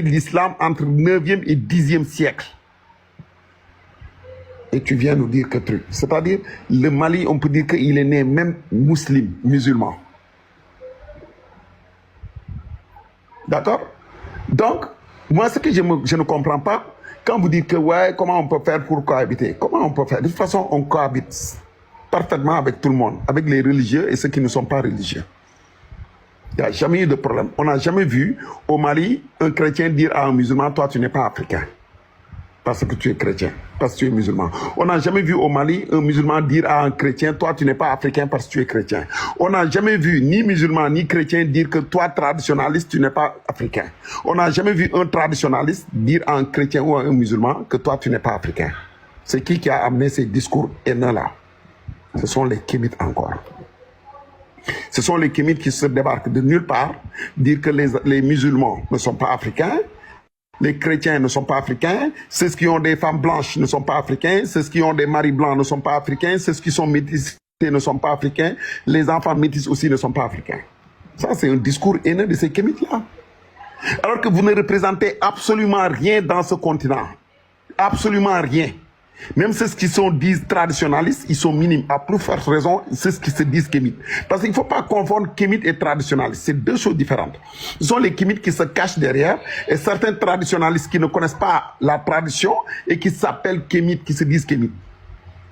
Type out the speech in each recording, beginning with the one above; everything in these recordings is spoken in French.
l'islam entre 9e et 10e siècle. Et tu viens nous dire que truc. C'est-à-dire, le Mali, on peut dire qu'il est né même musulman. D'accord? Donc, moi, ce que je ne comprends pas, quand vous dites que, ouais, comment on peut faire pour cohabiter? Comment on peut faire? De toute façon, on cohabite parfaitement avec tout le monde, avec les religieux et ceux qui ne sont pas religieux. Il n'y a jamais eu de problème. On n'a jamais vu au Mali un chrétien dire à un musulman, toi, tu n'es pas africain. Parce que tu es chrétien, parce que tu es musulman. On n'a jamais vu au Mali un musulman dire à un chrétien, toi tu n'es pas africain parce que tu es chrétien. On n'a jamais vu ni musulman ni chrétien dire que toi traditionnaliste, tu n'es pas africain. On n'a jamais vu un traditionnaliste dire à un chrétien ou à un musulman que toi tu n'es pas africain. C'est qui a amené ces discours haineux-là? Ce sont les Kémites encore. Ce sont les Kémites qui se débarquent de nulle part, dire que les musulmans ne sont pas africains. Les chrétiens ne sont pas africains, ceux qui ont des femmes blanches ne sont pas africains, ceux qui ont des maris blancs ne sont pas africains, ceux qui sont métis ne sont pas africains, les enfants métis aussi ne sont pas africains. Ça, c'est un discours haineux de ces Kémites-là. Alors que vous ne représentez absolument rien dans ce continent. Absolument rien. Même ceux qui disent traditionnalistes, ils sont minimes. À plus forte raison, ceux qui se disent kémites. Parce qu'il ne faut pas confondre kémites et traditionnalistes. C'est deux choses différentes. Ce sont les kémites qui se cachent derrière et certains traditionnalistes qui ne connaissent pas la tradition et qui s'appellent kémites, qui se disent kémites.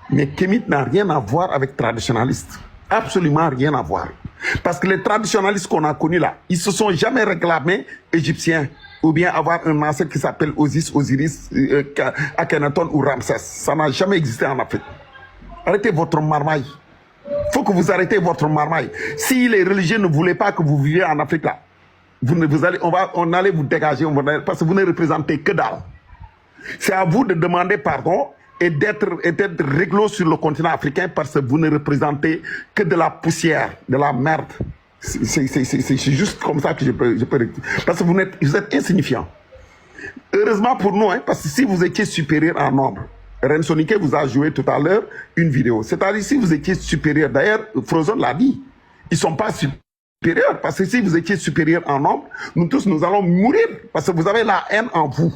Mais kémite n'a rien à voir avec traditionnalistes. Absolument rien à voir. Parce que les traditionnalistes qu'on a connus là, ils se sont jamais réclamés égyptiens. Ou bien avoir un ancêtre qui s'appelle Osiris, Akhenaton ou Ramsès. Ça n'a jamais existé en Afrique. Arrêtez votre marmaille. Il faut que vous arrêtez votre marmaille. Si les religieux ne voulaient pas que vous viviez en Afrique là, on allait vous dégager parce que vous ne représentez que dalle. C'est à vous de demander pardon et d'être réglo sur le continent africain parce que vous ne représentez que de la poussière, de la merde. C'est juste comme ça que je peux parce que vous êtes insignifiant. Heureusement pour nous, hein, parce que si vous étiez supérieur en nombre, Rensoniké vous a joué tout à l'heure une vidéo. C'est-à-dire si vous étiez supérieur, d'ailleurs, Frozone l'a dit, ils ne sont pas supérieurs, parce que si vous étiez supérieur en nombre, nous tous, nous allons mourir, parce que vous avez la haine en vous.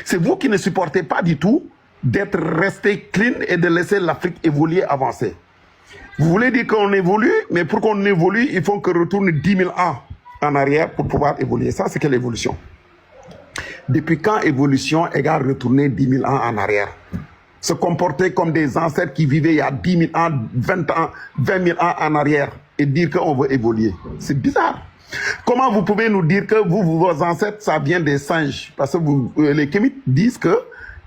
C'est vous qui ne supportez pas du tout d'être resté clean et de laisser l'Afrique évoluer, avancer. Vous voulez dire qu'on évolue, mais pour qu'on évolue, il faut qu'on retourne 10 000 ans en arrière pour pouvoir évoluer. Ça, c'est quelle évolution? Depuis quand évolution égale retourner 10 000 ans en arrière? Se comporter comme des ancêtres qui vivaient il y a 10 000 ans, 20 ans, 20 000 ans en arrière et dire qu'on veut évoluer. C'est bizarre. Comment vous pouvez nous dire que vos ancêtres, ça vient des singes? Parce que les Kémites disent que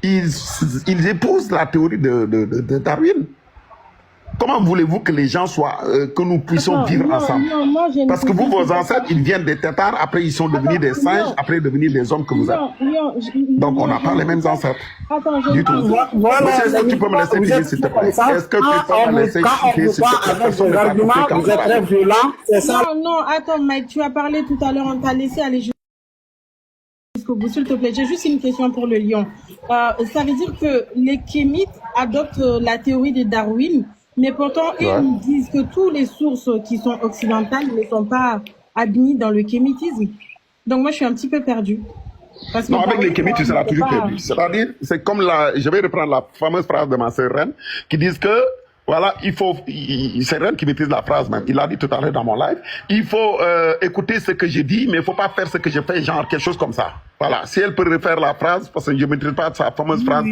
ils épousent la théorie de Darwin. Comment voulez-vous que les gens soient, que nous puissions vivre ensemble? Parce que vos ancêtres, ils viennent des Tatars, après ils sont devenus des singes, après devenir des hommes que vous êtes. Donc on n'a pas les mêmes ancêtres. Du tout. Est-ce que tu peux me laisser finir, s'il te plaît? Est-ce que tu peux me laisser finir, s'il te plaît? Avec vos arguments, vous êtes très violent, c'est ça? Non, attends, Mike, tu as parlé tout à l'heure, on t'a laissé aller jusqu'au bout, s'il te plaît. J'ai juste une question pour le lion. Ça veut dire que les Kémites adoptent la théorie de Darwin. Mais pourtant, ils nous disent que toutes les sources qui sont occidentales ne sont pas admises dans le kémitisme. Donc moi, je suis un petit peu perdue. Parce que non, avec les Kémites, tu seras toujours perdu. C'est-à-dire, c'est comme je vais reprendre la fameuse phrase de ma sœur Reine, qui dit que, voilà, c'est Reine qui maîtrise la phrase même. Il l'a dit tout à l'heure dans mon live. Il faut écouter ce que je dis, mais il ne faut pas faire ce que je fais, genre quelque chose comme ça. Voilà. Si elle peut refaire la phrase, parce que je ne maîtrise pas sa fameuse phrase.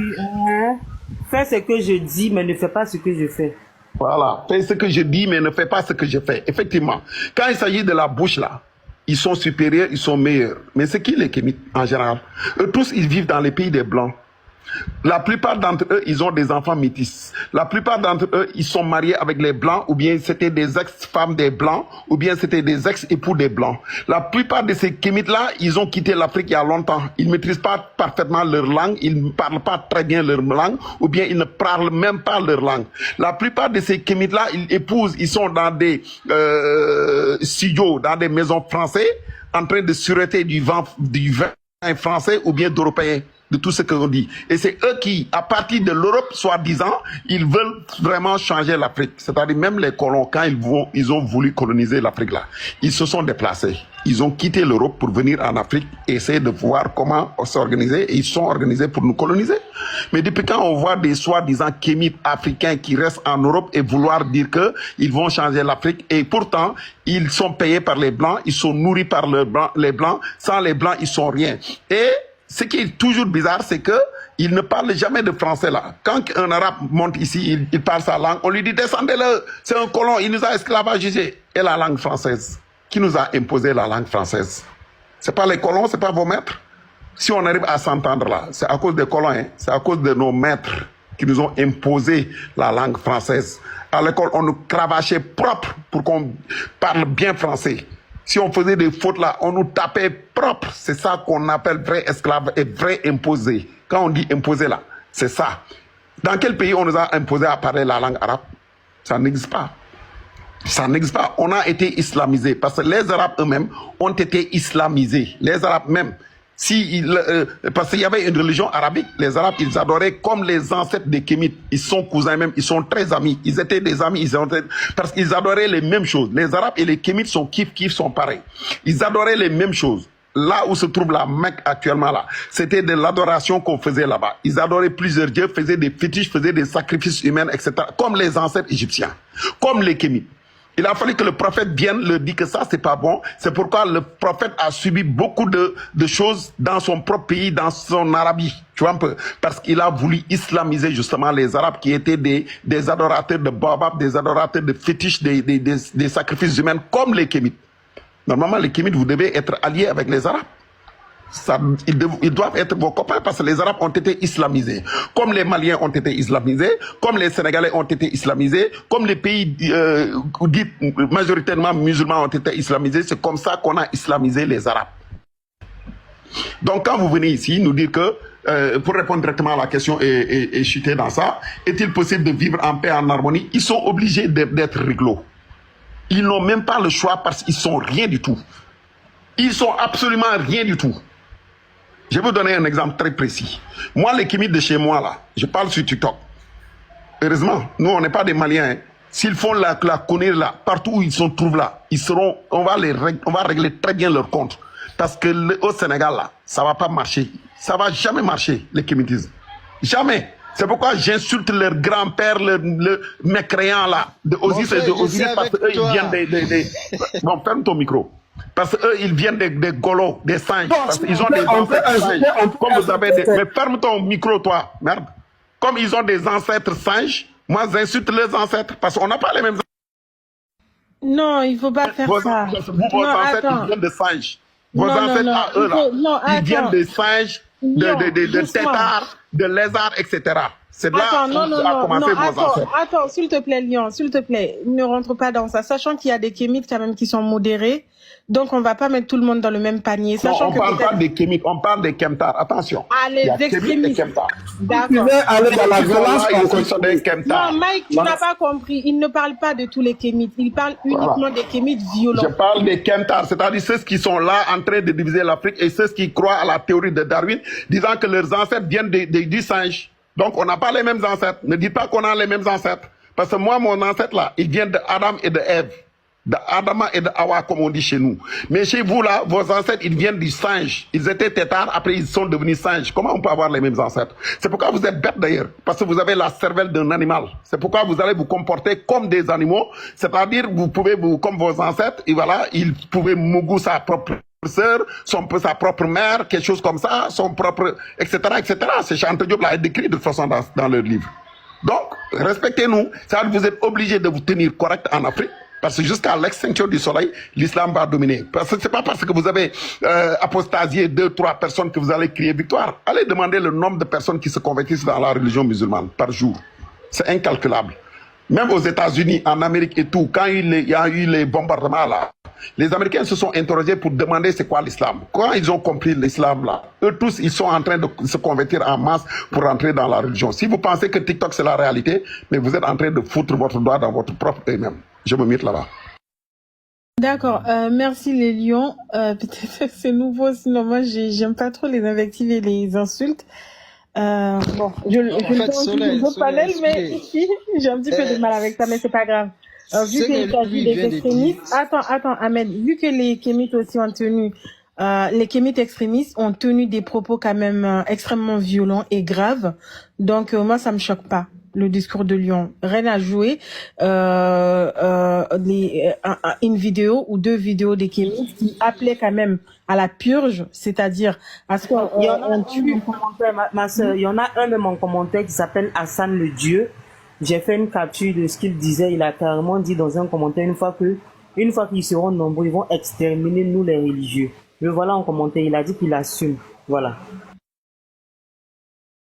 Fais ce que je dis, mais ne fais pas ce que je fais. Voilà, fais ce que je dis, mais ne fais pas ce que je fais. Effectivement, quand il s'agit de la bouche, là, ils sont supérieurs, ils sont meilleurs. Mais c'est qui les Kémites, en général? Eux tous, ils vivent dans les pays des Blancs. La plupart d'entre eux, ils ont des enfants métis. La plupart d'entre eux, ils sont mariés avec les Blancs, ou bien c'était des ex-femmes des Blancs, ou bien c'était des ex-époux des Blancs. La plupart de ces Kémites-là, ils ont quitté l'Afrique il y a longtemps. Ils ne maîtrisent pas parfaitement leur langue, ils ne parlent pas très bien leur langue, ou bien ils ne parlent même pas leur langue. La plupart de ces Kémites-là, ils épousent, ils sont dans des studios, dans des maisons françaises, en train de sureter du vin français ou bien d'européen. de tout ce qu'on dit. Et c'est eux qui, à partir de l'Europe, soi-disant, ils veulent vraiment changer l'Afrique. C'est-à-dire même les colons, quand ils ont voulu coloniser l'Afrique là, ils se sont déplacés. Ils ont quitté l'Europe pour venir en Afrique et essayer de voir comment s'organiser. Et ils sont organisés pour nous coloniser. Mais depuis quand on voit des soi-disant kémites africains qui restent en Europe et vouloir dire qu'ils vont changer l'Afrique, et pourtant, ils sont payés par les Blancs, ils sont nourris par les Blancs. Sans les Blancs, ils sont rien. Et ce qui est toujours bizarre, c'est que il ne parle jamais de français là. Quand un arabe monte ici, il parle sa langue, on lui dit descendez-le, c'est un colon, il nous a esclavagisés. Et la langue française, qui nous a imposé la langue française? C'est pas les colons, c'est pas vos maîtres. Si on arrive à s'entendre là, c'est à cause des colons, hein, c'est à cause de nos maîtres qui nous ont imposé la langue française. À l'école, on nous cravachait propre pour qu'on parle bien français. Si on faisait des fautes là, on nous tapait propre. C'est ça qu'on appelle vrai esclave et vrai imposé. Quand on dit imposé là, c'est ça. Dans quel pays on nous a imposé à parler la langue arabe? Ça n'existe pas. Ça n'existe pas. On a été islamisés parce que les Arabes eux-mêmes ont été islamisés. Les Arabes même. Parce qu'il y avait une religion arabique, les Arabes, ils adoraient comme les ancêtres des Kémites. Ils sont cousins même, ils sont très amis. Ils étaient des amis, parce qu'ils adoraient les mêmes choses. Les Arabes et les Kémites sont kiff, sont pareils. Ils adoraient les mêmes choses. Là où se trouve la Mecque actuellement là, c'était de l'adoration qu'on faisait là-bas. Ils adoraient plusieurs dieux, faisaient des fétiches, faisaient des sacrifices humains, etc. Comme les ancêtres égyptiens, comme les Kémites. Il a fallu que le prophète vienne leur dire que ça, c'est pas bon. C'est pourquoi le prophète a subi beaucoup de choses dans son propre pays, dans son Arabie. Tu vois un peu? Parce qu'il a voulu islamiser justement les Arabes qui étaient des adorateurs de Baobab, des adorateurs de fétiches, des sacrifices humains, comme les Kémites. Normalement, les Kémites, vous devez être alliés avec les Arabes. Ils doivent être vos copains parce que les Arabes ont été islamisés. Comme les Maliens ont été islamisés, comme les Sénégalais ont été islamisés, comme les pays dits majoritairement musulmans ont été islamisés, c'est comme ça qu'on a islamisé les Arabes. Donc quand vous venez ici nous dire que, pour répondre directement à la question et chuter dans ça, est-il possible de vivre en paix, en harmonie? Ils sont obligés d'être réglo. Ils n'ont même pas le choix parce qu'ils sont rien du tout. Ils sont absolument rien du tout. Je vais vous donner un exemple très précis. Moi, les Kémites de chez moi, là, je parle sur TikTok. Heureusement, nous, on n'est pas des Maliens. Hein. S'ils font la connerie là, partout où ils se trouvent là, on va régler très bien leur compte. Parce que au Sénégal, là, ça va pas marcher. Ça va jamais marcher, les Kémitismes. Jamais. C'est pourquoi j'insulte leur grand-père, le mécréant là, de Osiris et de Osiris, parce qu'eux, ils viennent Bon, ferme ton micro. Parce qu'eux, ils viennent des golos, des singes. Parce qu'ils ont des ancêtres singes. Comme vous avez Mais ferme ton micro, toi. Merde. Comme ils ont des ancêtres singes, moi, j'insulte les ancêtres. Parce qu'on n'a pas les mêmes ancêtres. Non, il ne faut pas faire ça. Vos ancêtres, ils viennent de singes. Vos ancêtres, à eux, là, ils viennent de singes, de têtards, de lézards, etc. C'est là où a commencé vos ancêtres. Attends, s'il te plaît, Lyon, s'il te plaît, ne rentre pas dans ça. Sachant qu'il y a des Kémites quand même qui sont modérés, donc on va pas mettre tout le monde dans le même panier. Sachant on parle pas des Kémites, on parle des Kemtars. Attention. Ah, les extrémistes. D'accord. Aller dans la violence, non, Mike, tu n'as pas compris. Il ne parle pas de tous les Kémites. Il parle uniquement des Kémites violents. Je parle des Kemtars, c'est-à-dire ceux qui sont là en train de diviser l'Afrique et ceux qui croient à la théorie de Darwin, disant que leurs ancêtres viennent du singe. Donc, on n'a pas les mêmes ancêtres. Ne dites pas qu'on a les mêmes ancêtres. Parce que moi, mon ancêtre, là, il vient de Adam et de Ève. De Adama et de Hawa, comme on dit chez nous. Mais chez vous, là, vos ancêtres, ils viennent du singe. Ils étaient têtards, après ils sont devenus singes. Comment on peut avoir les mêmes ancêtres? C'est pourquoi vous êtes bêtes, d'ailleurs. Parce que vous avez la cervelle d'un animal. C'est pourquoi vous allez vous comporter comme des animaux. C'est-à-dire, vous pouvez comme vos ancêtres, et voilà, ils pouvaient mougou sa propre sœur, sa propre mère, quelque chose comme ça, son propre, etc., etc. C'est Chante Diop l'a décrit de toute façon dans leur livre. Donc, respectez-nous. Vous êtes obligés de vous tenir correct en Afrique. Parce que jusqu'à l'extinction du soleil, l'islam va dominer. Parce que c'est pas parce que vous avez apostasié 2, 3 personnes que vous allez crier victoire. Allez demander le nombre de personnes qui se convertissent dans la religion musulmane par jour. C'est incalculable. Même aux États-Unis, en Amérique et tout, quand il y a eu les bombardements là, les Américains se sont interrogés pour demander c'est quoi l'islam. Quand ils ont compris l'islam là, eux tous, ils sont en train de se convertir en masse pour entrer dans la religion. Si vous pensez que TikTok c'est la réalité, mais vous êtes en train de foutre votre doigt dans votre propre œil même. Je me mets là-bas. D'accord, merci les lions. Peut-être c'est nouveau, sinon moi j'aime pas trop les invectives et les insultes. Bon, je Non, en le fait, fais aussi dans d'autres panels, mais Soleil, ici j'ai un petit peu de mal avec ça, mais c'est pas grave. Vu ce qu'il que s'agit lui des vient de extrémistes, dire, attends, Ahmed, vu que les kémites aussi ont tenu, les kémites extrémistes ont tenu des propos quand même extrêmement violents et graves, donc moi ça me choque pas. Le discours de Lyon, rien à jouer. Une vidéo ou deux vidéos des kémites qui appelaient quand même à la purge, c'est-à-dire à ce qu'on Il y en a on un en tue. commentaire, ma soeur, il y en a un même en commentaire qui s'appelle Hassan le Dieu. J'ai fait une capture de ce qu'il disait. Il a carrément dit dans un commentaire une fois qu'ils seront nombreux, ils vont exterminer nous les religieux. Le voilà en commentaire. Il a dit qu'il assume. Voilà.